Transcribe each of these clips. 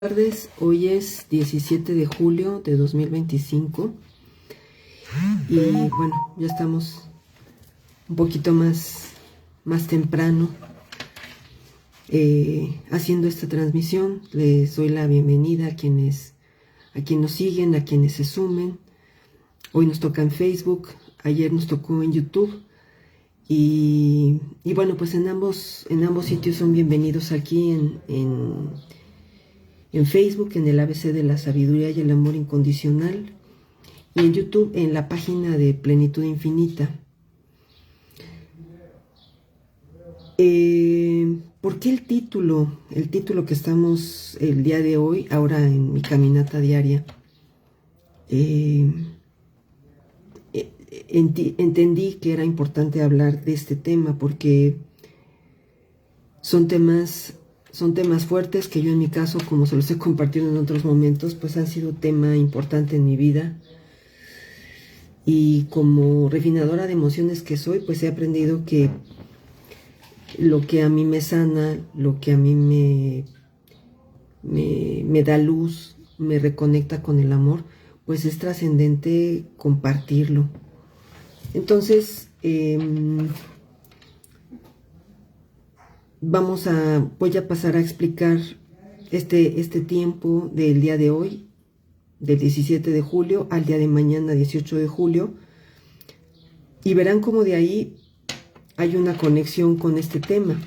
Buenas tardes, hoy es 17 de julio de 2025 y bueno, ya estamos un poquito más temprano haciendo esta transmisión. Les doy la bienvenida a quienes nos siguen, a quienes se sumen. Hoy nos toca en Facebook, ayer nos tocó en YouTube y bueno, pues en ambos sitios son bienvenidos aquí en Facebook, en el ABC de la Sabiduría y el Amor Incondicional, y en YouTube, en la página de Plenitud Infinita. ¿Por qué el título? El título que estamos el día de hoy, ahora en mi caminata diaria, entendí que era importante hablar de este tema porque son temas fuertes que yo en mi caso, como se los he compartido en otros momentos, pues han sido tema importante en mi vida. Y como refinadora de emociones que soy, pues he aprendido que lo que a mí me sana, lo que a mí me da luz, me reconecta con el amor, pues es trascendente compartirlo. Entonces, voy a pasar a explicar este tiempo del día de hoy, del 17 de julio al día de mañana, 18 de julio, y verán cómo de ahí hay una conexión con este tema.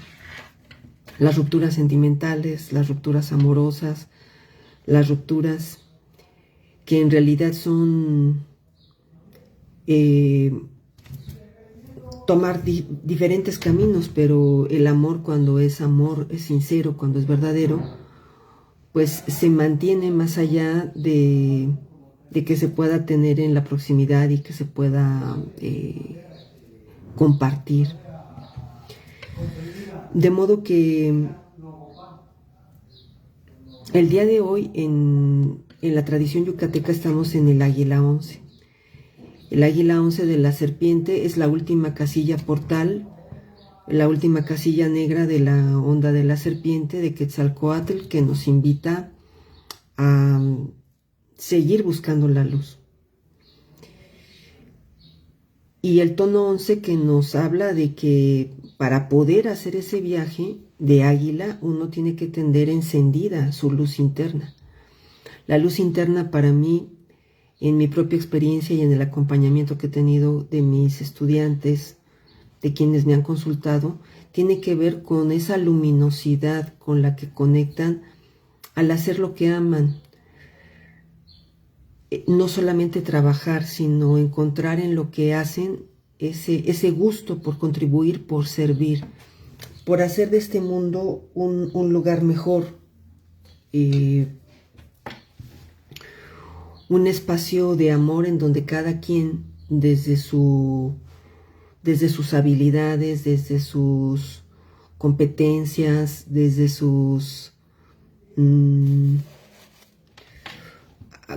Las rupturas sentimentales, las rupturas amorosas, las rupturas que en realidad son tomar diferentes caminos, pero el amor, cuando es amor, es sincero, cuando es verdadero, pues se mantiene más allá de que se pueda tener en la proximidad y que se pueda compartir. De modo que el día de hoy en la tradición yucateca estamos en el águila 11. El águila 11 de la serpiente es la última casilla portal, la última casilla negra de la onda de la serpiente de Quetzalcóatl, que nos invita a seguir buscando la luz. Y el tono 11 que nos habla de que para poder hacer ese viaje de águila, uno tiene que tener encendida su luz interna. La luz interna, para mí, en mi propia experiencia y en el acompañamiento que he tenido de mis estudiantes, de quienes me han consultado, tiene que ver con esa luminosidad con la que conectan al hacer lo que aman. No solamente trabajar, sino encontrar en lo que hacen ese gusto por contribuir, por servir, por hacer de este mundo un lugar mejor, un espacio de amor en donde cada quien, desde sus habilidades, desde sus competencias, desde sus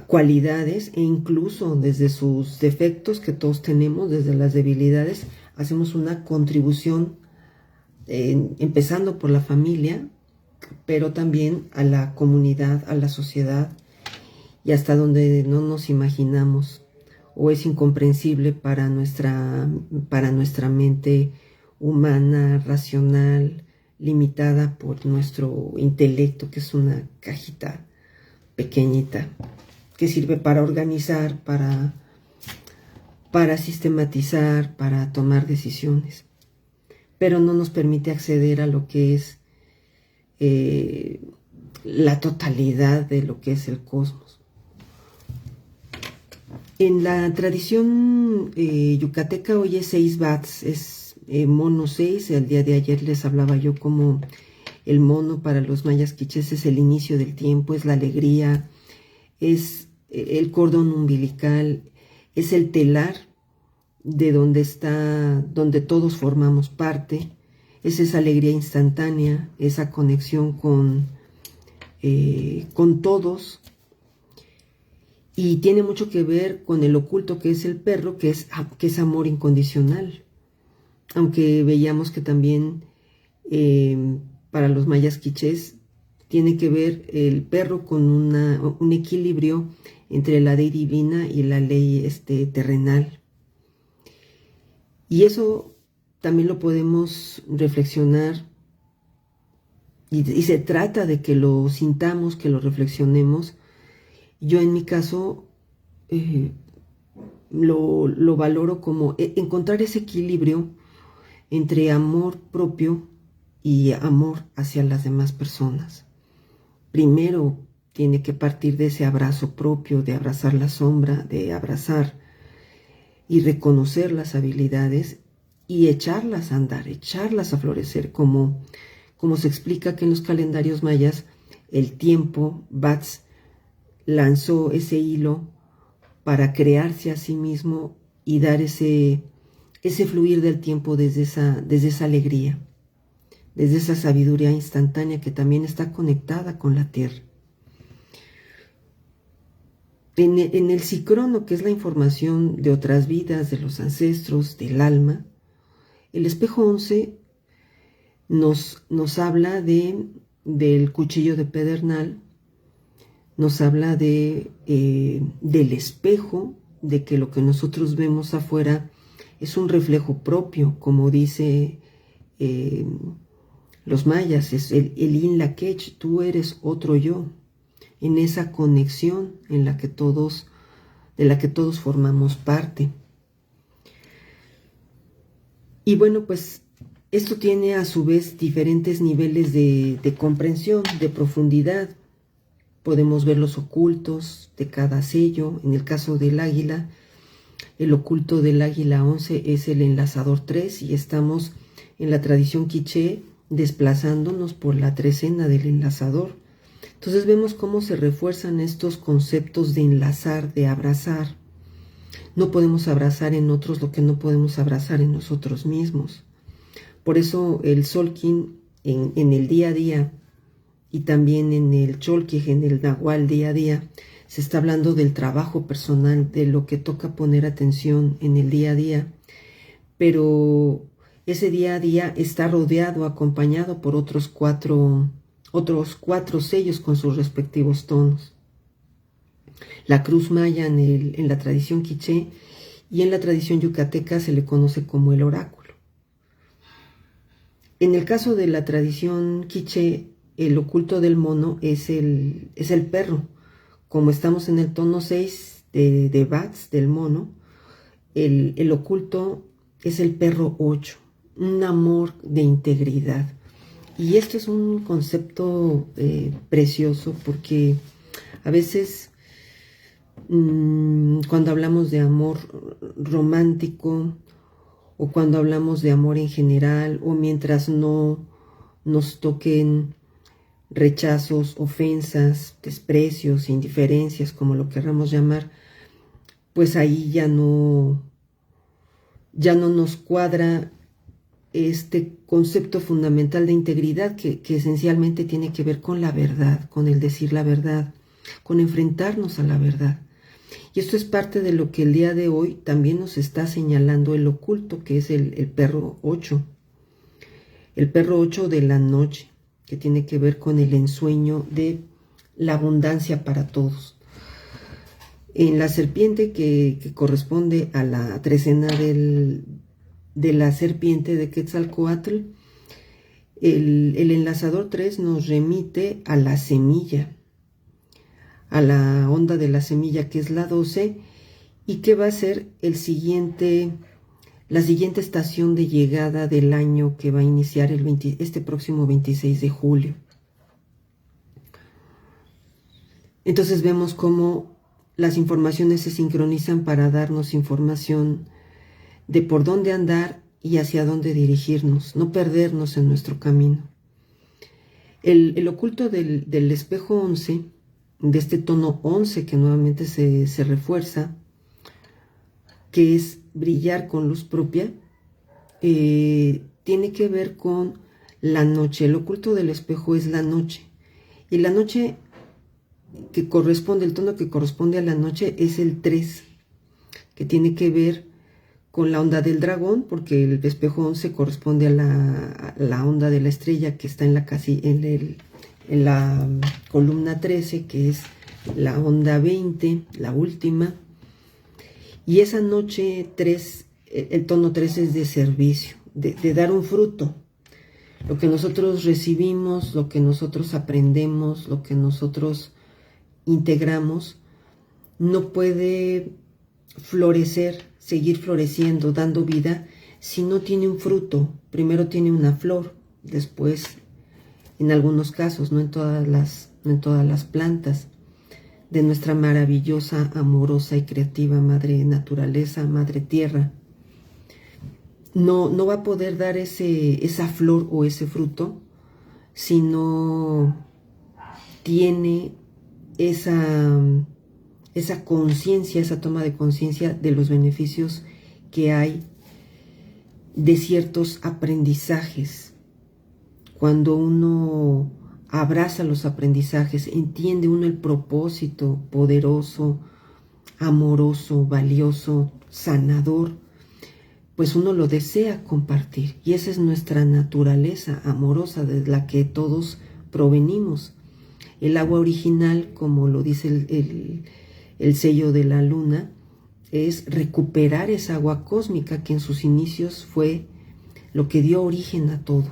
cualidades e incluso desde sus defectos que todos tenemos, desde las debilidades, hacemos una contribución, empezando por la familia, pero también a la comunidad, a la sociedad y hasta donde no nos imaginamos o es incomprensible para nuestra mente humana, racional, limitada por nuestro intelecto, que es una cajita pequeñita que sirve para organizar, para sistematizar, para tomar decisiones, pero no nos permite acceder a lo que es la totalidad de lo que es el cosmos. En la tradición yucateca hoy es 6 bats, es mono 6. El día de ayer les hablaba yo como el mono para los mayas quichés es el inicio del tiempo, es la alegría, es el cordón umbilical, es el telar de donde todos formamos parte, es esa alegría instantánea, esa conexión con todos, y tiene mucho que ver con el oculto que es el perro, que es amor incondicional, aunque veíamos que también para los mayas quichés tiene que ver el perro con un equilibrio entre la ley divina y la ley terrenal. Y eso también lo podemos reflexionar y se trata de que lo sintamos, que lo reflexionemos. Yo en mi caso lo valoro como encontrar ese equilibrio entre amor propio y amor hacia las demás personas. Primero tiene que partir de ese abrazo propio, de abrazar la sombra, de abrazar y reconocer las habilidades y echarlas a andar, echarlas a florecer, como se explica que en los calendarios mayas el tiempo, Bats lanzó ese hilo para crearse a sí mismo y dar ese fluir del tiempo desde esa alegría, desde esa sabiduría instantánea que también está conectada con la tierra. En el Psicrono, que es la información de otras vidas, de los ancestros, del alma, el espejo 11 nos habla del cuchillo de pedernal, nos habla del espejo, de que lo que nosotros vemos afuera es un reflejo propio, como dice los mayas, es el Inla Kech, tú eres otro yo, en esa conexión de la que todos formamos parte. Y bueno, pues esto tiene a su vez diferentes niveles de comprensión, de profundidad. Podemos ver los ocultos de cada sello. En el caso del águila, el oculto del águila 11 es el enlazador 3 y estamos en la tradición quiché desplazándonos por la trecena del enlazador. Entonces vemos cómo se refuerzan estos conceptos de enlazar, de abrazar. No podemos abrazar en otros lo que no podemos abrazar en nosotros mismos. Por eso el Solkin en el día a día y también en el Cholquij, en el Nahual día a día, se está hablando del trabajo personal, de lo que toca poner atención en el día a día. Pero ese día a día está rodeado, acompañado por otros cuatro sellos con sus respectivos tonos. La cruz maya en la tradición quiché y en la tradición yucateca se le conoce como el oráculo. En el caso de la tradición quiché, el oculto del mono es el perro. Como estamos en el tono 6 de Bats, del mono, el oculto es el perro 8, un amor de integridad. Y esto es un concepto precioso porque a veces cuando hablamos de amor romántico o cuando hablamos de amor en general o mientras no nos toquen rechazos, ofensas, desprecios, indiferencias, como lo querramos llamar, pues ahí ya no nos cuadra este concepto fundamental de integridad que esencialmente tiene que ver con la verdad, con el decir la verdad, con enfrentarnos a la verdad. Y esto es parte de lo que el día de hoy también nos está señalando el oculto, que es el perro 8. El perro 8 de la noche, que tiene que ver con el ensueño de la abundancia para todos. En la serpiente que corresponde a la trecena de la serpiente de Quetzalcóatl, el enlazador 3 nos remite a la semilla, a la onda de la semilla, que es la 12, y que va a ser la siguiente estación de llegada del año que va a iniciar este próximo 26 de julio. Entonces vemos cómo las informaciones se sincronizan para darnos información de por dónde andar y hacia dónde dirigirnos, no perdernos en nuestro camino. El oculto del espejo 11, de este tono 11 que nuevamente se refuerza, que es brillar con luz propia, tiene que ver con la noche. El oculto del espejo es la noche. Y la noche que corresponde, el tono que corresponde a la noche es el 3, que tiene que ver con la onda del dragón, porque el espejo 11 corresponde a la onda de la estrella que está en en la columna 13, que es la onda 20, la última. Y esa noche 3, el tono 3 es de servicio, de dar un fruto. Lo que nosotros recibimos, lo que nosotros aprendemos, lo que nosotros integramos, no puede florecer, seguir floreciendo, dando vida, si no tiene un fruto. Primero tiene una flor, después, en algunos casos, no en todas las plantas, de nuestra maravillosa, amorosa y creativa Madre Naturaleza, Madre Tierra. No va a poder dar esa flor o ese fruto si no tiene esa conciencia, esa toma de conciencia de los beneficios que hay de ciertos aprendizajes. Cuando uno abraza los aprendizajes, entiende uno el propósito poderoso, amoroso, valioso, sanador, pues uno lo desea compartir. Y esa es nuestra naturaleza amorosa de la que todos provenimos. El agua original, como lo dice el sello de la luna, es recuperar esa agua cósmica que en sus inicios fue lo que dio origen a todo.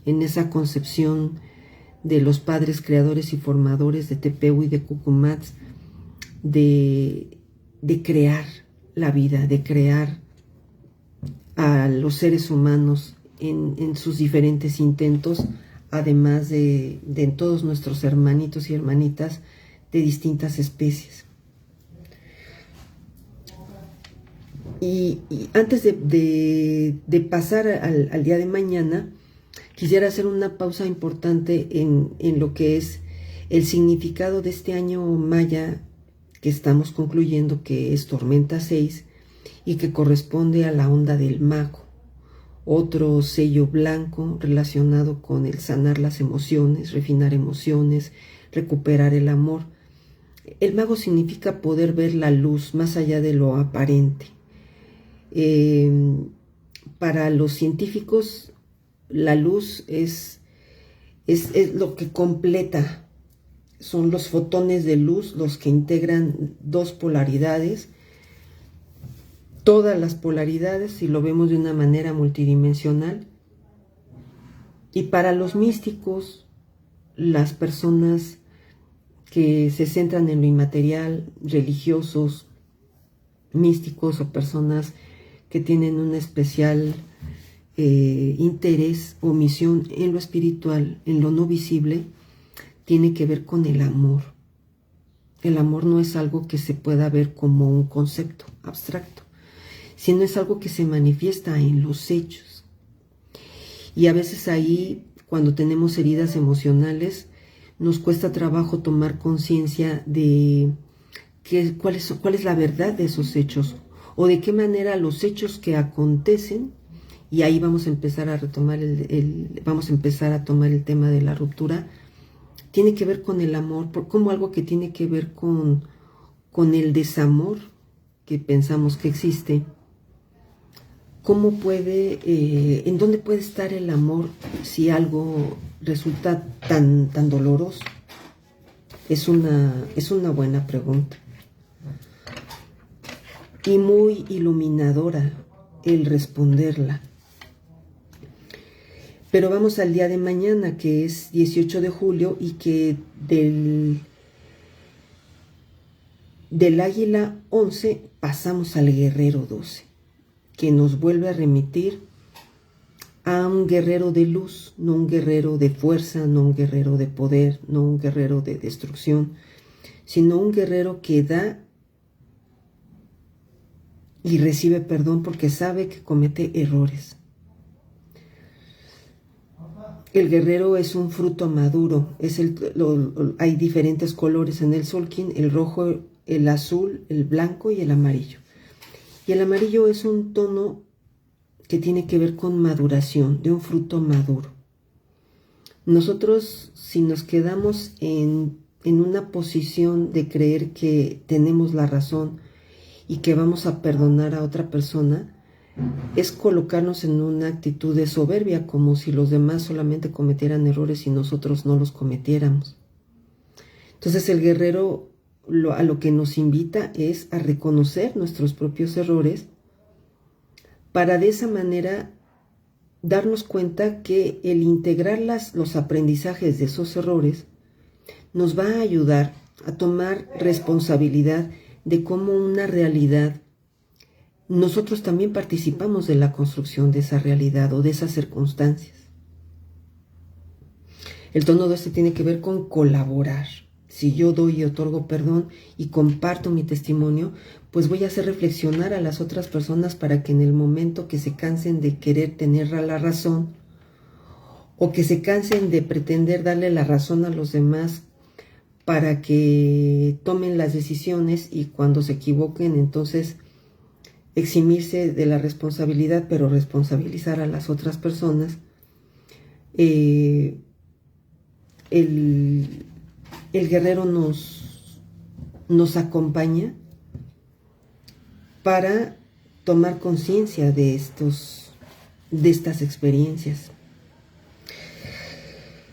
En esa concepción de los padres creadores y formadores de Tepehue y de Cucumats, de crear la vida, de crear a los seres humanos en sus diferentes intentos, además de todos nuestros hermanitos y hermanitas de distintas especies. Y antes de pasar al día de mañana, quisiera hacer una pausa importante en lo que es el significado de este año maya que estamos concluyendo, que es Tormenta 6 y que corresponde a la onda del mago, otro sello blanco relacionado con el sanar las emociones, refinar emociones, recuperar el amor. El mago significa poder ver la luz más allá de lo aparente. Para los científicos, la luz es lo que completa, son los fotones de luz los que integran dos polaridades, todas las polaridades, si lo vemos de una manera multidimensional. Y para los místicos, las personas que se centran en lo inmaterial, religiosos, místicos o personas que tienen un especial interés o misión en lo espiritual, en lo no visible, tiene que ver con el amor. El amor no es algo que se pueda ver como un concepto abstracto, sino es algo que se manifiesta en los hechos. Y a veces ahí, cuando tenemos heridas emocionales, nos cuesta trabajo tomar conciencia de cuál es la verdad de esos hechos, o de qué manera los hechos que acontecen, y ahí vamos a empezar a retomar vamos a empezar a tomar el tema de la ruptura, tiene que ver con el amor, como algo que tiene que ver con el desamor que pensamos que existe. ¿Cómo en dónde puede estar el amor si algo resulta tan doloroso? Es una buena pregunta. Y muy iluminadora el responderla. Pero vamos al día de mañana, que es 18 de julio, y que del águila 11 pasamos al guerrero 12, que nos vuelve a remitir a un guerrero de luz, no un guerrero de fuerza, no un guerrero de poder, no un guerrero de destrucción, sino un guerrero que da y recibe perdón porque sabe que comete errores. El guerrero es un fruto maduro, hay diferentes colores en el Tzolk'in: el rojo, el azul, el blanco y el amarillo. Y el amarillo es un tono que tiene que ver con maduración, de un fruto maduro. Nosotros, si nos quedamos en una posición de creer que tenemos la razón y que vamos a perdonar a otra persona, es colocarnos en una actitud de soberbia, como si los demás solamente cometieran errores y nosotros no los cometiéramos. Entonces el guerrero a lo que nos invita es a reconocer nuestros propios errores para de esa manera darnos cuenta que el integrar los aprendizajes de esos errores nos va a ayudar a tomar responsabilidad de cómo una realidad, nosotros también participamos de la construcción de esa realidad o de esas circunstancias. El tono de este tiene que ver con colaborar. Si yo doy y otorgo perdón y comparto mi testimonio, pues voy a hacer reflexionar a las otras personas para que en el momento que se cansen de querer tener la razón o que se cansen de pretender darle la razón a los demás para que tomen las decisiones y cuando se equivoquen entonces eximirse de la responsabilidad, pero responsabilizar a las otras personas, el guerrero nos acompaña para tomar conciencia de estas experiencias.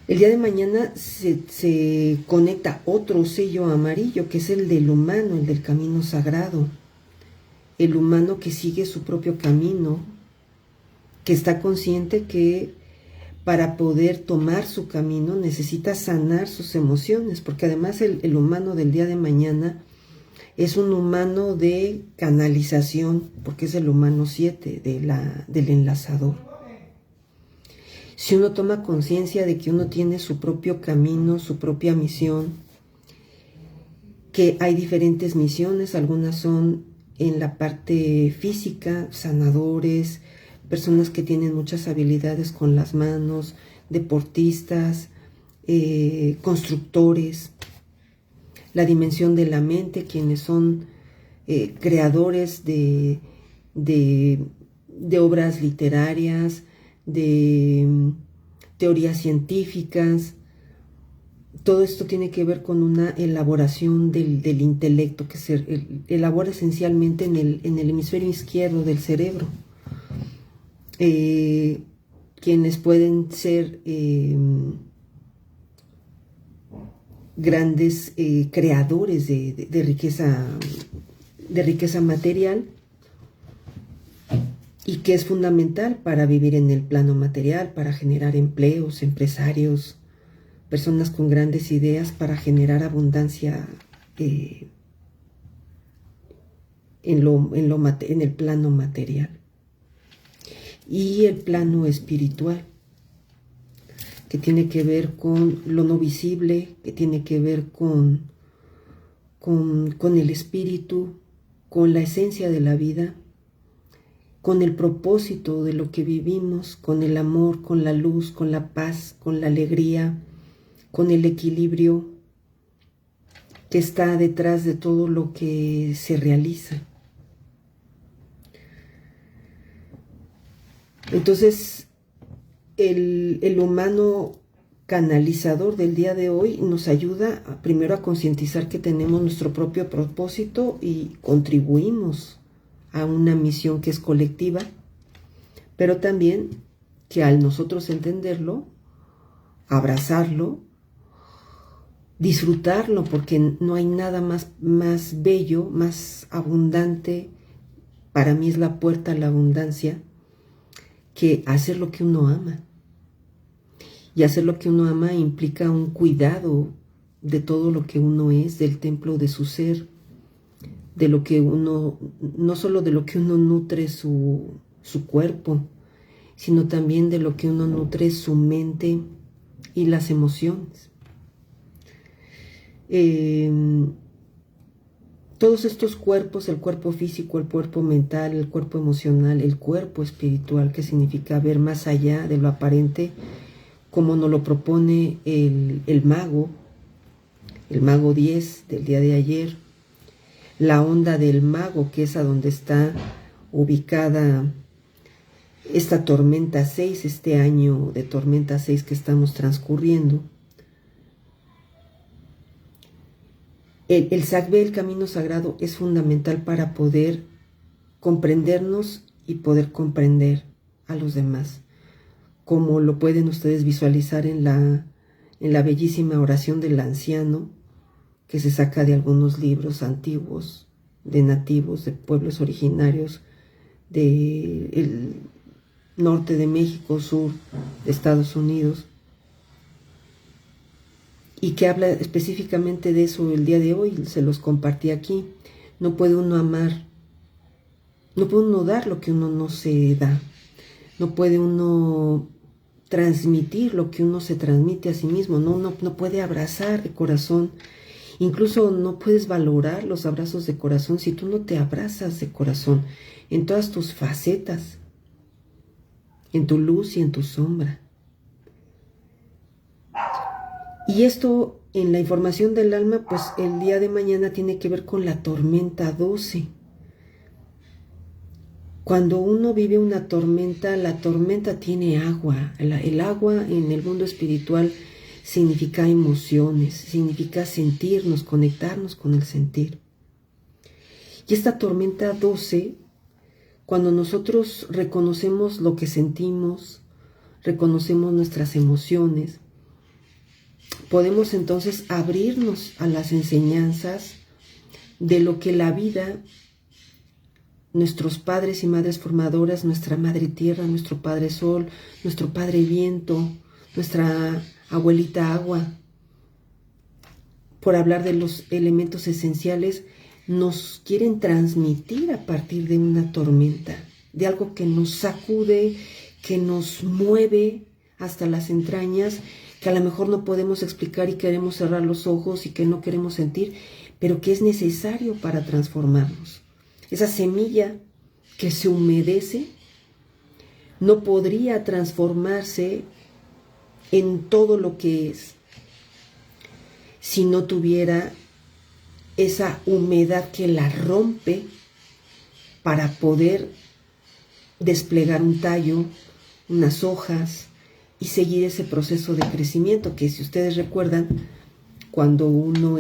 El día de mañana se conecta otro sello amarillo, que es el del humano, el del camino sagrado. El humano que sigue su propio camino, que está consciente que para poder tomar su camino necesita sanar sus emociones, porque además el humano del día de mañana es un humano de canalización, porque es el humano 7 del enlazador. Si uno toma conciencia de que uno tiene su propio camino, su propia misión, que hay diferentes misiones, algunas son en la parte física, sanadores, personas que tienen muchas habilidades con las manos, deportistas, constructores, la dimensión de la mente, quienes son creadores de obras literarias, de teorías científicas. Todo esto tiene que ver con una elaboración del intelecto que se elabora esencialmente en el hemisferio izquierdo del cerebro. Quienes pueden ser grandes creadores de riqueza material, y que es fundamental para vivir en el plano material, para generar empleos, empresarios, personas con grandes ideas para generar abundancia en el plano material. Y el plano espiritual, que tiene que ver con lo no visible, que tiene que ver con el espíritu, con la esencia de la vida, con el propósito de lo que vivimos, con el amor, con la luz, con la paz, con la alegría, con el equilibrio que está detrás de todo lo que se realiza. Entonces, el humano canalizador del día de hoy nos ayuda primero a concientizar que tenemos nuestro propio propósito y contribuimos a una misión que es colectiva, pero también que al nosotros entenderlo, abrazarlo, disfrutarlo, porque no hay nada más bello, más abundante, para mí es la puerta a la abundancia, que hacer lo que uno ama. Y hacer lo que uno ama implica un cuidado de todo lo que uno es, del templo de su ser, de lo que uno, no solo de lo que uno nutre su cuerpo, sino también de lo que uno nutre su mente y las emociones. Todos estos cuerpos, el cuerpo físico, el cuerpo mental, el cuerpo emocional, el cuerpo espiritual, que significa ver más allá de lo aparente, como nos lo propone el mago 10 del día de ayer, la onda del mago, que es a donde está ubicada esta tormenta 6, este año de tormenta 6 que estamos transcurriendo. El Sagbe, el camino sagrado, es fundamental para poder comprendernos y poder comprender a los demás, como lo pueden ustedes visualizar en la bellísima oración del anciano, que se saca de algunos libros antiguos, de nativos, de pueblos originarios del norte de México, sur de Estados Unidos, y que habla específicamente de eso el día de hoy. Se los compartí aquí. No puede uno amar, no puede uno dar lo que uno no se da, no puede uno transmitir lo que uno se transmite a sí mismo, no puede abrazar de corazón. Incluso no puedes valorar los abrazos de corazón si tú no te abrazas de corazón en todas tus facetas, en tu luz y en tu sombra. Y esto en la información del alma, pues el día de mañana tiene que ver con la tormenta 12. Cuando uno vive una tormenta, la tormenta tiene agua. El agua en el mundo espiritual significa emociones, significa sentirnos, conectarnos con el sentir. Y esta tormenta 12, cuando nosotros reconocemos lo que sentimos, reconocemos nuestras emociones, podemos entonces abrirnos a las enseñanzas de lo que la vida, nuestros padres y madres formadoras, nuestra madre tierra, nuestro padre sol, nuestro padre viento, nuestra abuelita agua, por hablar de los elementos esenciales, nos quieren transmitir a partir de una tormenta, de algo que nos sacude, que nos mueve hasta las entrañas, que a lo mejor no podemos explicar y queremos cerrar los ojos y que no queremos sentir, pero que es necesario para transformarnos. Esa semilla que se humedece no podría transformarse en todo lo que es si no tuviera esa humedad que la rompe para poder desplegar un tallo, unas hojas y seguir ese proceso de crecimiento que, si ustedes recuerdan, cuando uno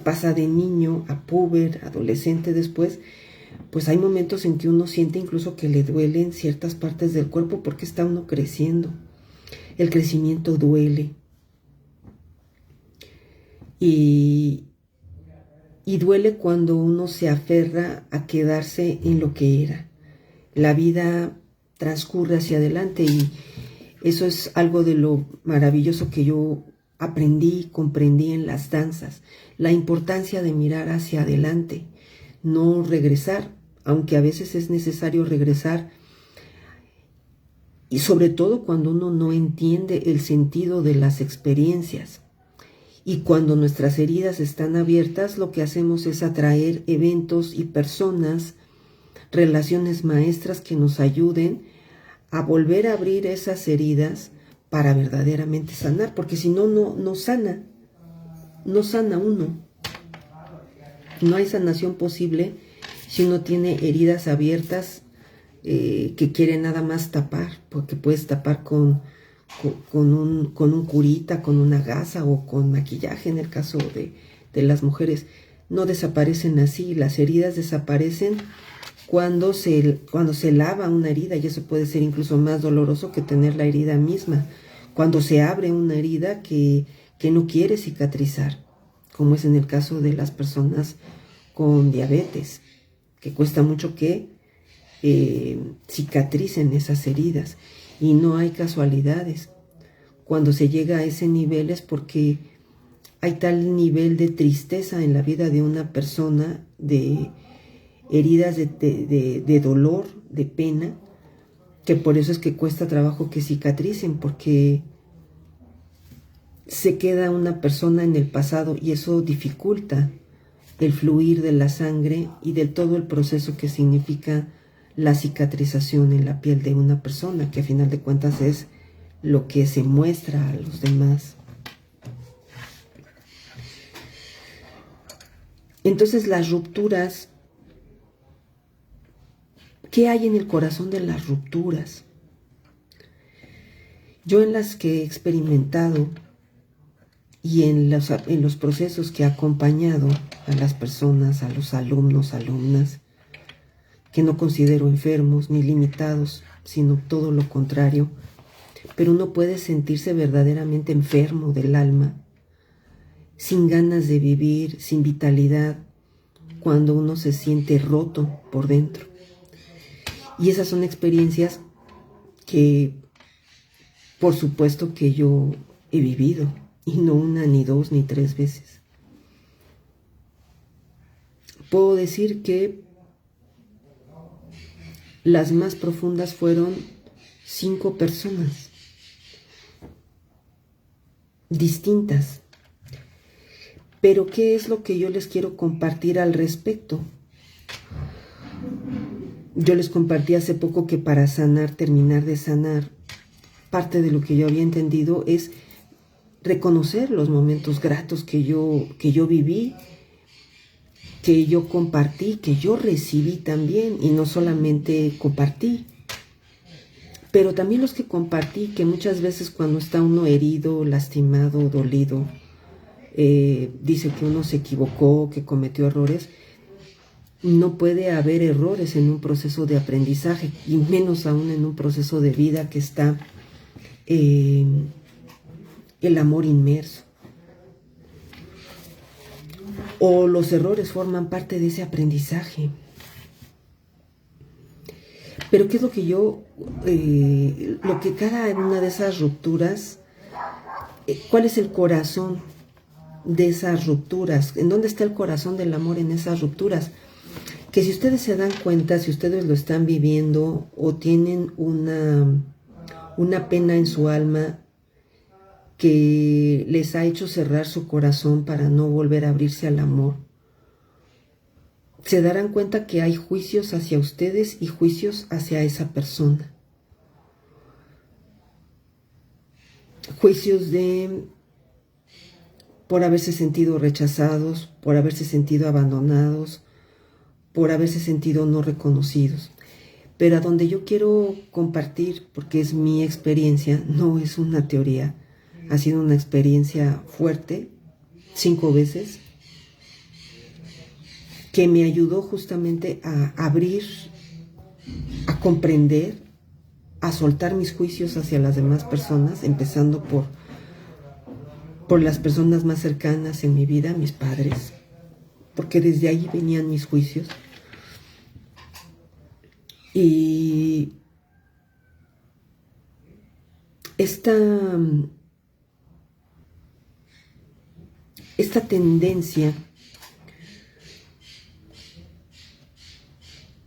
pasa de niño a puber, adolescente después, pues hay momentos en que uno siente incluso que le duelen ciertas partes del cuerpo porque está uno creciendo. El crecimiento duele. Y duele cuando uno se aferra a quedarse en lo que era. La vida transcurre hacia adelante y eso es algo de lo maravilloso que yo aprendí, comprendí en las danzas. La importancia de mirar hacia adelante, no regresar, aunque a veces es necesario regresar. Y sobre todo cuando uno no entiende el sentido de las experiencias. Y cuando nuestras heridas están abiertas, lo que hacemos es atraer eventos y personas, relaciones maestras que nos ayuden a volver a abrir esas heridas para verdaderamente sanar. Porque si no, no sana uno. No hay sanación posible si uno tiene heridas abiertas que quiere nada más tapar, porque puedes tapar con un curita, con una gasa o con maquillaje en el caso de las mujeres. No desaparecen así, las heridas desaparecen cuando se lava una herida, y eso puede ser incluso más doloroso que tener la herida misma, cuando se abre una herida que no quiere cicatrizar, como es en el caso de las personas con diabetes, que cuesta mucho que cicatricen esas heridas. Y no hay casualidades. Cuando se llega a ese nivel es porque hay tal nivel de tristeza en la vida de una persona, de heridas de dolor, de pena, que por eso es que cuesta trabajo que cicatricen, porque se queda una persona en el pasado y eso dificulta el fluir de la sangre y de todo el proceso que significa la cicatrización en la piel de una persona, que a final de cuentas es lo que se muestra a los demás. Entonces, las rupturas, ¿qué hay en el corazón de las rupturas? Yo, en las que he experimentado y en los procesos que he acompañado a las personas, a los alumnos, alumnas, que no considero enfermos ni limitados, sino todo lo contrario. Pero uno puede sentirse verdaderamente enfermo del alma, sin ganas de vivir, sin vitalidad, cuando uno se siente roto por dentro. Y esas son experiencias que, por supuesto, que yo he vivido, y no una, ni dos, ni tres veces. Puedo decir que las más profundas fueron 5 personas distintas. Pero ¿qué es lo que yo les quiero compartir al respecto? Yo les compartí hace poco que para sanar, terminar de sanar, parte de lo que yo había entendido es reconocer los momentos gratos que yo viví, que yo compartí, que yo recibí también, y no solamente compartí, pero también los que compartí, que muchas veces cuando está uno herido, lastimado, dolido, dice que uno se equivocó, que cometió errores. No puede haber errores en un proceso de aprendizaje, y menos aún en un proceso de vida que está el amor inmerso. O los errores forman parte de ese aprendizaje. Pero ¿qué es lo que lo que cada una de esas rupturas, cuál es el corazón de esas rupturas? ¿En dónde está el corazón del amor en esas rupturas? Que si ustedes se dan cuenta, si ustedes lo están viviendo o tienen una pena en su alma que les ha hecho cerrar su corazón para no volver a abrirse al amor, se darán cuenta que hay juicios hacia ustedes y juicios hacia esa persona. Juicios por haberse sentido rechazados, por haberse sentido abandonados, por haberse sentido no reconocidos. Pero a donde yo quiero compartir, porque es mi experiencia, no es una teoría, ha sido una experiencia fuerte, 5 veces, que me ayudó justamente a abrir, a comprender, a soltar mis juicios hacia las demás personas, empezando por las personas más cercanas en mi vida, mis padres, porque desde ahí venían mis juicios. Y esta tendencia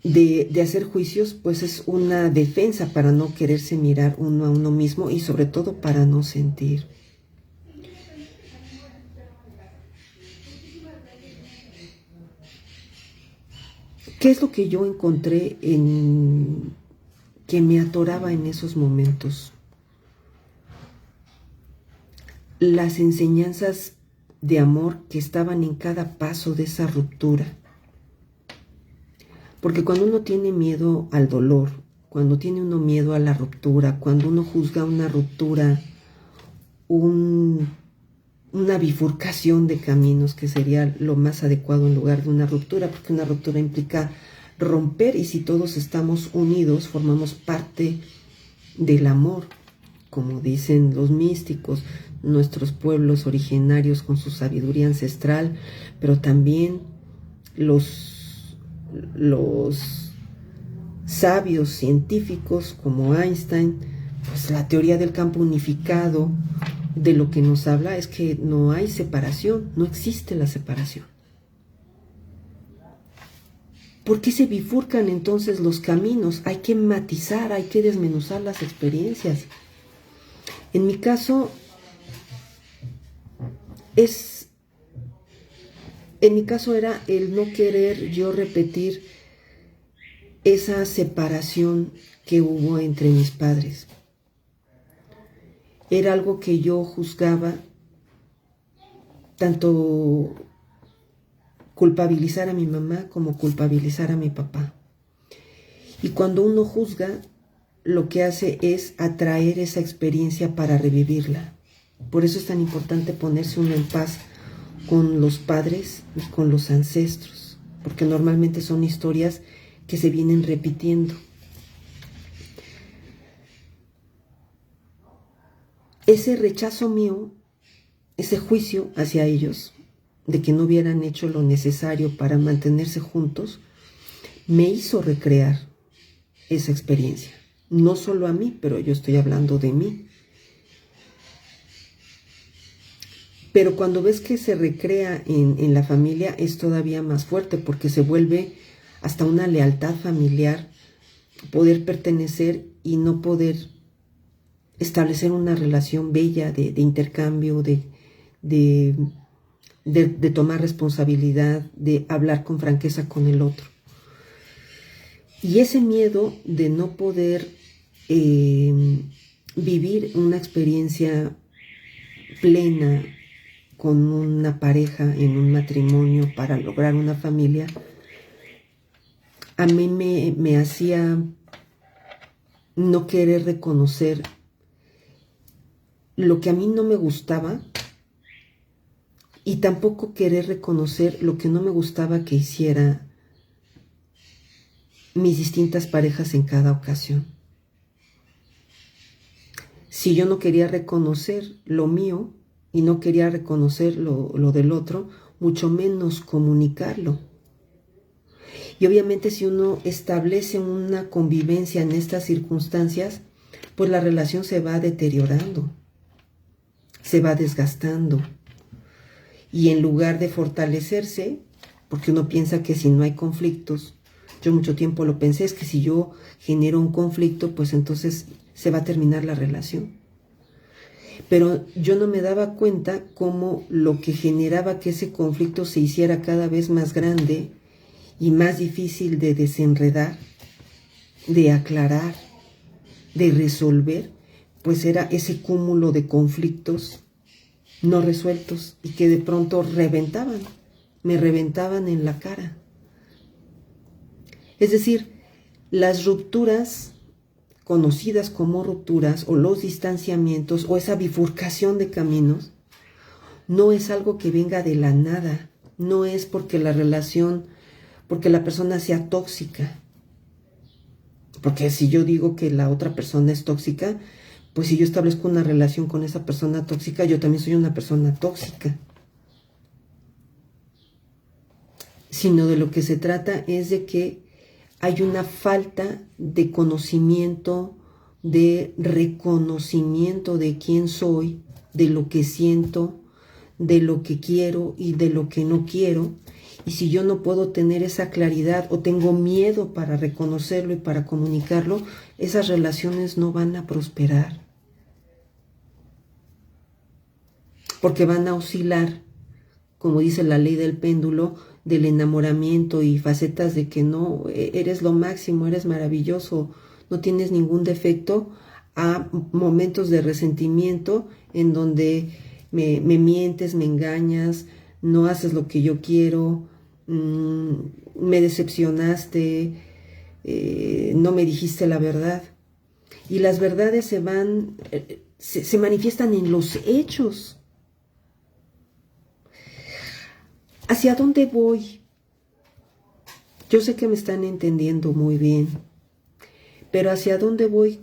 de hacer juicios, pues es una defensa para no quererse mirar uno a uno mismo, y sobre todo para no sentir. ¿Qué es lo que yo encontré que me atoraba en esos momentos? Las enseñanzas de amor que estaban en cada paso de esa ruptura. Porque cuando uno tiene miedo al dolor, cuando tiene uno miedo a la ruptura, cuando uno juzga una ruptura, una bifurcación de caminos, que sería lo más adecuado en lugar de una ruptura, porque una ruptura implica romper, y si todos estamos unidos, formamos parte del amor, como dicen los místicos, nuestros pueblos originarios con su sabiduría ancestral, pero también los sabios científicos como Einstein. Pues la teoría del campo unificado de lo que nos habla es que no hay separación, no existe la separación. ¿Por qué se bifurcan entonces los caminos? Hay que matizar, hay que desmenuzar las experiencias. En mi caso, era el no querer yo repetir esa separación que hubo entre mis padres. Era algo que yo juzgaba, tanto culpabilizar a mi mamá como culpabilizar a mi papá. Y cuando uno juzga, lo que hace es atraer esa experiencia para revivirla. Por eso es tan importante ponerse uno en paz con los padres y con los ancestros, porque normalmente son historias que se vienen repitiendo. Ese rechazo mío, ese juicio hacia ellos, de que no hubieran hecho lo necesario para mantenerse juntos, me hizo recrear esa experiencia. No solo a mí, pero yo estoy hablando de mí. Pero cuando ves que se recrea en la familia es todavía más fuerte porque se vuelve hasta una lealtad familiar, poder pertenecer y no poder establecer una relación bella de intercambio, de tomar responsabilidad, de hablar con franqueza con el otro. Y ese miedo de no poder vivir una experiencia plena con una pareja en un matrimonio para lograr una familia, a mí me hacía no querer reconocer lo que a mí no me gustaba y tampoco querer reconocer lo que no me gustaba que hiciera mis distintas parejas en cada ocasión. Si yo no quería reconocer lo mío y no quería reconocer lo del otro, mucho menos comunicarlo. Y obviamente si uno establece una convivencia en estas circunstancias, pues la relación se va deteriorando, se va desgastando. Y en lugar de fortalecerse, porque uno piensa que si no hay conflictos, yo mucho tiempo lo pensé, es que si yo genero un conflicto, pues entonces se va a terminar la relación. Pero yo no me daba cuenta cómo lo que generaba que ese conflicto se hiciera cada vez más grande y más difícil de desenredar, de aclarar, de resolver, pues era ese cúmulo de conflictos no resueltos y que de pronto me reventaban en la cara. Es decir, las rupturas conocidas como rupturas o los distanciamientos o esa bifurcación de caminos no es algo que venga de la nada, no es porque la persona sea tóxica. Porque si yo digo que la otra persona es tóxica, pues si yo establezco una relación con esa persona tóxica, yo también soy una persona tóxica. Sino de lo que se trata es de que hay una falta de conocimiento, de reconocimiento de quién soy, de lo que siento, de lo que quiero y de lo que no quiero. Y si yo no puedo tener esa claridad o tengo miedo para reconocerlo y para comunicarlo, esas relaciones no van a prosperar. Porque van a oscilar, como dice la ley del péndulo, del enamoramiento y facetas de que no, eres lo máximo, eres maravilloso, no tienes ningún defecto, a momentos de resentimiento en donde me mientes, me engañas, no haces lo que yo quiero, me decepcionaste, no me dijiste la verdad. Y las verdades se manifiestan en los hechos. ¿Hacia dónde voy? Yo sé que me están entendiendo muy bien, pero ¿hacia dónde voy?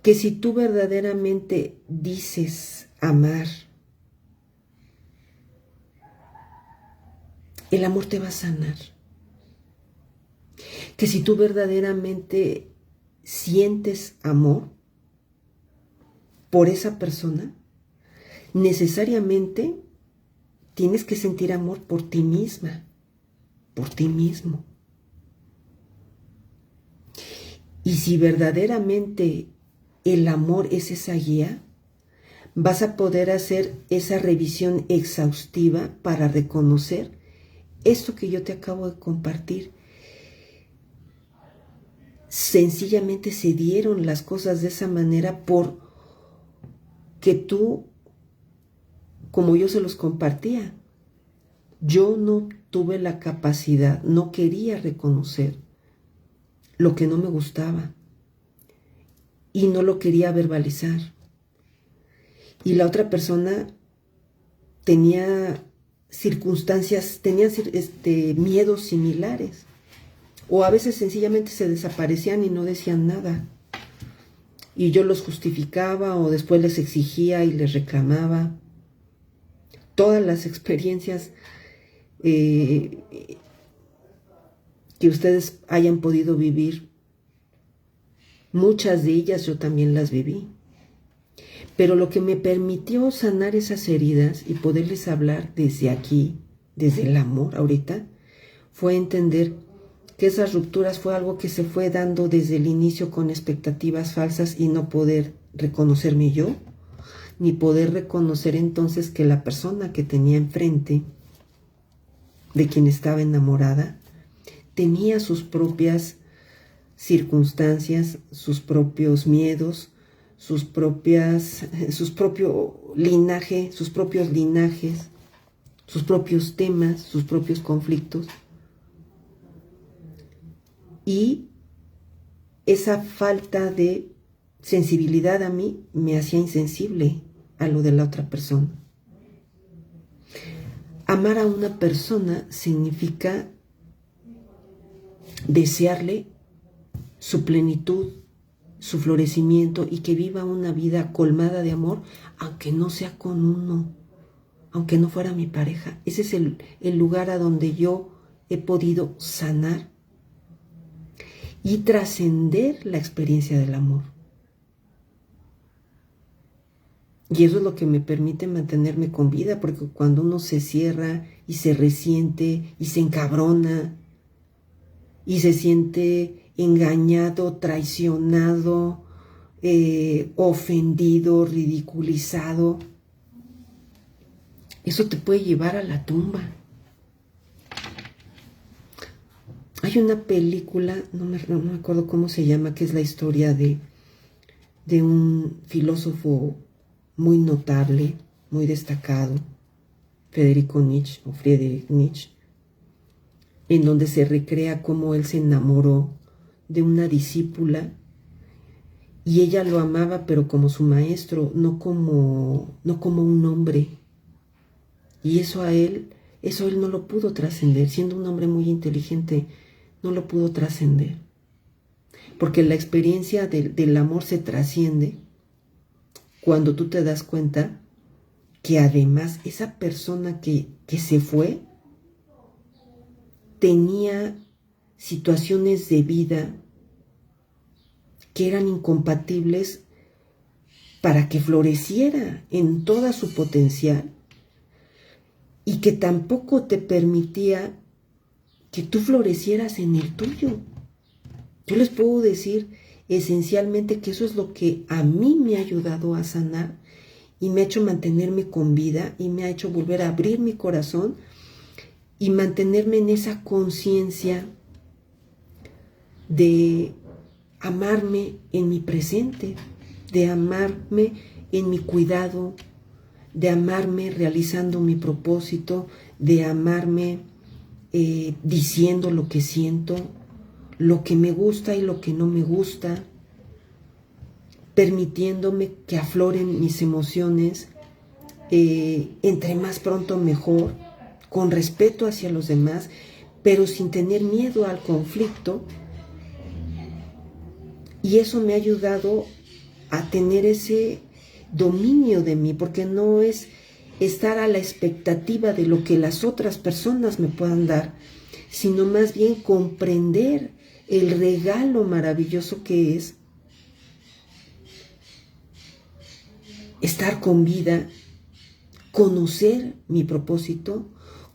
Que si tú verdaderamente dices amar, el amor te va a sanar. Que si tú verdaderamente sientes amor por esa persona, necesariamente tienes que sentir amor por ti misma, por ti mismo. Y si verdaderamente el amor es esa guía, vas a poder hacer esa revisión exhaustiva para reconocer esto que yo te acabo de compartir. Sencillamente se dieron las cosas de esa manera por que tú, como yo se los compartía, yo no tuve la capacidad, no quería reconocer lo que no me gustaba y no lo quería verbalizar. Y la otra persona tenía circunstancias, tenía miedos similares. O a veces sencillamente se desaparecían y no decían nada. Y yo los justificaba o después les exigía y les reclamaba. Todas las experiencias que ustedes hayan podido vivir, muchas de ellas yo también las viví. Pero lo que me permitió sanar esas heridas y poderles hablar desde aquí, desde el amor ahorita, fue entender que esas rupturas fue algo que se fue dando desde el inicio con expectativas falsas y no poder reconocerme yo, ni poder reconocer entonces que la persona que tenía enfrente, de quien estaba enamorada, tenía sus propias circunstancias, sus propios miedos, su propio linaje, sus propios linajes, sus propios temas, sus propios conflictos. Y esa falta de sensibilidad a mí me hacía insensible a lo de la otra persona. Amar a una persona significa desearle su plenitud, su florecimiento y que viva una vida colmada de amor, aunque no sea con uno, aunque no fuera mi pareja. Ese es el lugar a donde yo he podido sanar y trascender la experiencia del amor. Y eso es lo que me permite mantenerme con vida, porque cuando uno se cierra y se resiente y se encabrona y se siente engañado, traicionado, ofendido, ridiculizado, eso te puede llevar a la tumba. Hay una película, no me acuerdo cómo se llama, que es la historia de un filósofo muy notable, muy destacado, Friedrich Nietzsche, en donde se recrea cómo él se enamoró de una discípula y ella lo amaba pero como su maestro, no como un hombre. Y eso él no lo pudo trascender, siendo un hombre muy inteligente, no lo pudo trascender. Porque la experiencia del amor se trasciende cuando tú te das cuenta que además esa persona que se fue tenía situaciones de vida que eran incompatibles para que floreciera en toda su potencial y que tampoco te permitía que tú florecieras en el tuyo. Yo les puedo decir esencialmente que eso es lo que a mí me ha ayudado a sanar y me ha hecho mantenerme con vida y me ha hecho volver a abrir mi corazón y mantenerme en esa conciencia de amarme en mi presente, de amarme en mi cuidado, de amarme realizando mi propósito, de amarme diciendo lo que siento, lo que me gusta y lo que no me gusta, permitiéndome que afloren mis emociones, entre más pronto mejor, con respeto hacia los demás, pero sin tener miedo al conflicto. Y eso me ha ayudado a tener ese dominio de mí, porque no es estar a la expectativa de lo que las otras personas me puedan dar, sino más bien comprender el regalo maravilloso que es estar con vida, conocer mi propósito,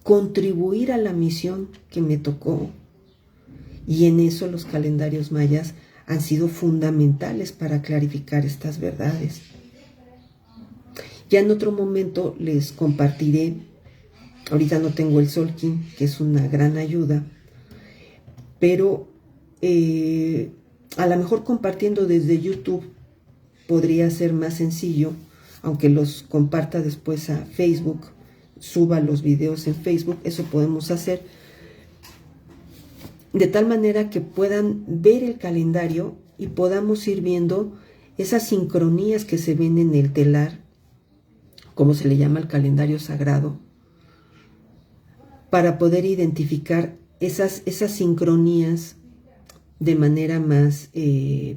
contribuir a la misión que me tocó. Y en eso los calendarios mayas han sido fundamentales para clarificar estas verdades. Ya en otro momento les compartiré, ahorita no tengo el Solkin, que es una gran ayuda, pero a lo mejor compartiendo desde YouTube podría ser más sencillo, aunque los comparta después a Facebook, suba los videos en Facebook, eso podemos hacer, de tal manera que puedan ver el calendario y podamos ir viendo esas sincronías que se ven en el telar, como se le llama el calendario sagrado, para poder identificar esas sincronías de manera más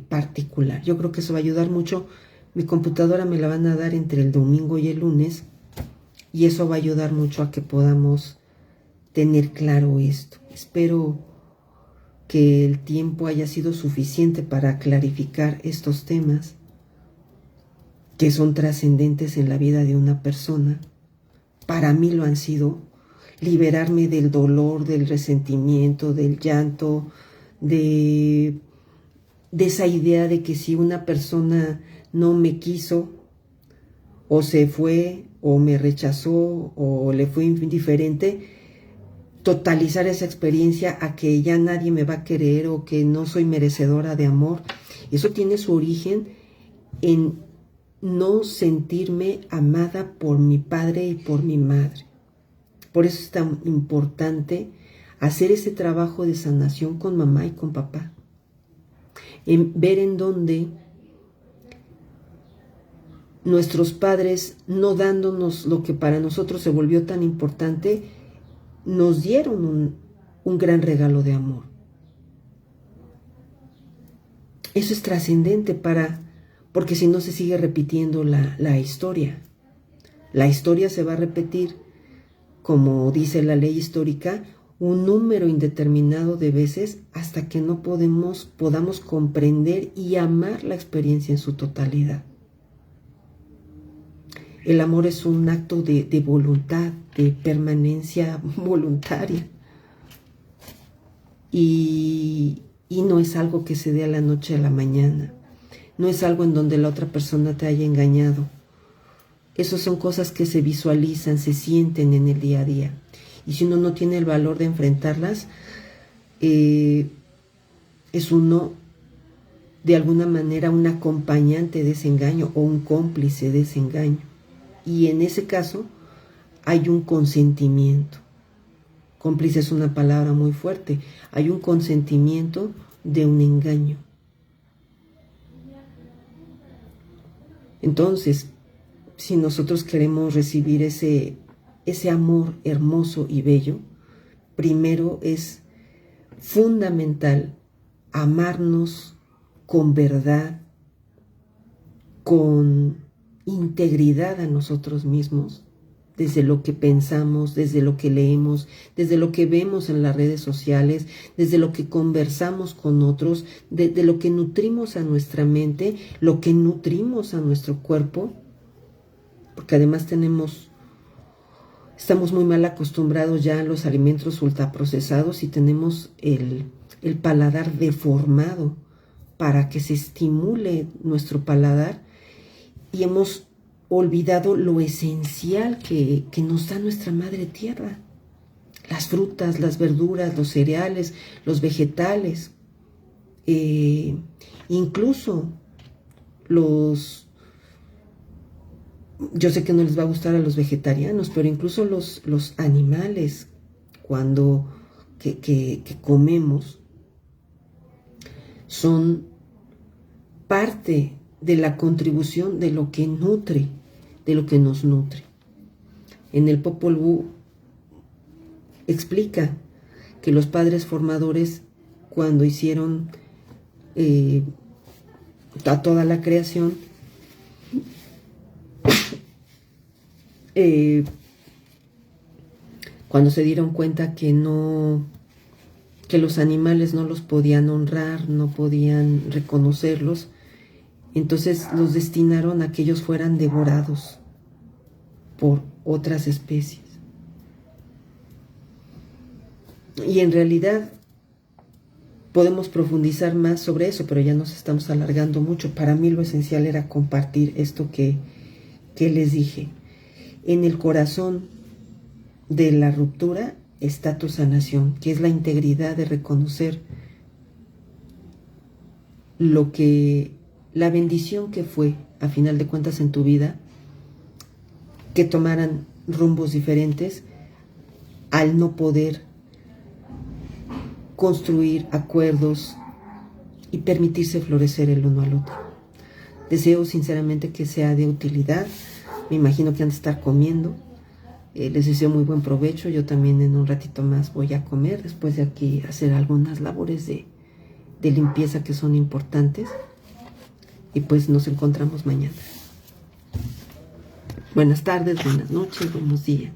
particular. Yo creo que eso va a ayudar mucho. Mi computadora me la van a dar entre el domingo y el lunes y eso va a ayudar mucho a que podamos tener claro esto. Espero que el tiempo haya sido suficiente para clarificar estos temas que son trascendentes en la vida de una persona. Para mí lo han sido. Liberarme del dolor, del resentimiento, del llanto, de esa idea de que si una persona no me quiso, o se fue, o me rechazó, o le fue indiferente, totalizar esa experiencia a que ya nadie me va a querer o que no soy merecedora de amor. Eso tiene su origen en no sentirme amada por mi padre y por mi madre. Por eso es tan importante hacer ese trabajo de sanación con mamá y con papá. Ver en dónde nuestros padres, no dándonos lo que para nosotros se volvió tan importante, nos dieron un gran regalo de amor. Eso es trascendente porque si no se sigue repitiendo la historia. La historia se va a repetir, como dice la ley histórica, un número indeterminado de veces hasta que no podamos comprender y amar la experiencia en su totalidad. El amor es un acto de voluntad, de permanencia voluntaria. Y no es algo que se dé a la noche a la mañana. No es algo en donde la otra persona te haya engañado. Esas son cosas que se visualizan, se sienten en el día a día. Y si uno no tiene el valor de enfrentarlas, es uno, de alguna manera, un acompañante de ese engaño o un cómplice de ese engaño. Y en ese caso, hay un consentimiento. Cómplice es una palabra muy fuerte. Hay un consentimiento de un engaño. Entonces, si nosotros queremos recibir ese amor hermoso y bello, primero es fundamental amarnos con verdad, con integridad a nosotros mismos, desde lo que pensamos, desde lo que leemos, desde lo que vemos en las redes sociales, desde lo que conversamos con otros, de lo que nutrimos a nuestra mente, lo que nutrimos a nuestro cuerpo, porque además estamos muy mal acostumbrados ya a los alimentos ultraprocesados y tenemos el paladar deformado para que se estimule nuestro paladar y hemos olvidado lo esencial que nos da nuestra madre tierra. Las frutas, las verduras, los cereales, los vegetales, incluso yo sé que no les va a gustar a los vegetarianos, pero incluso los animales, que comemos, son parte de la contribución de lo que nutre, de lo que nos nutre. En el Popol Vuh explica que los padres formadores, cuando hicieron a toda la creación, cuando se dieron cuenta que los animales no los podían honrar, no podían reconocerlos, entonces los destinaron a que ellos fueran devorados por otras especies. Y en realidad podemos profundizar más sobre eso, pero ya nos estamos alargando mucho. Para mí lo esencial era compartir esto que les dije. En el corazón de la ruptura está tu sanación, que es la integridad de reconocer la bendición que fue, a final de cuentas, en tu vida, que tomaran rumbos diferentes al no poder construir acuerdos y permitirse florecer el uno al otro. Deseo sinceramente que sea de utilidad. Me imagino que han de estar comiendo. Les deseo muy buen provecho. Yo también en un ratito más voy a comer, después de aquí hacer algunas labores de de limpieza que son importantes. Y pues nos encontramos mañana. Buenas tardes, buenas noches, buenos días.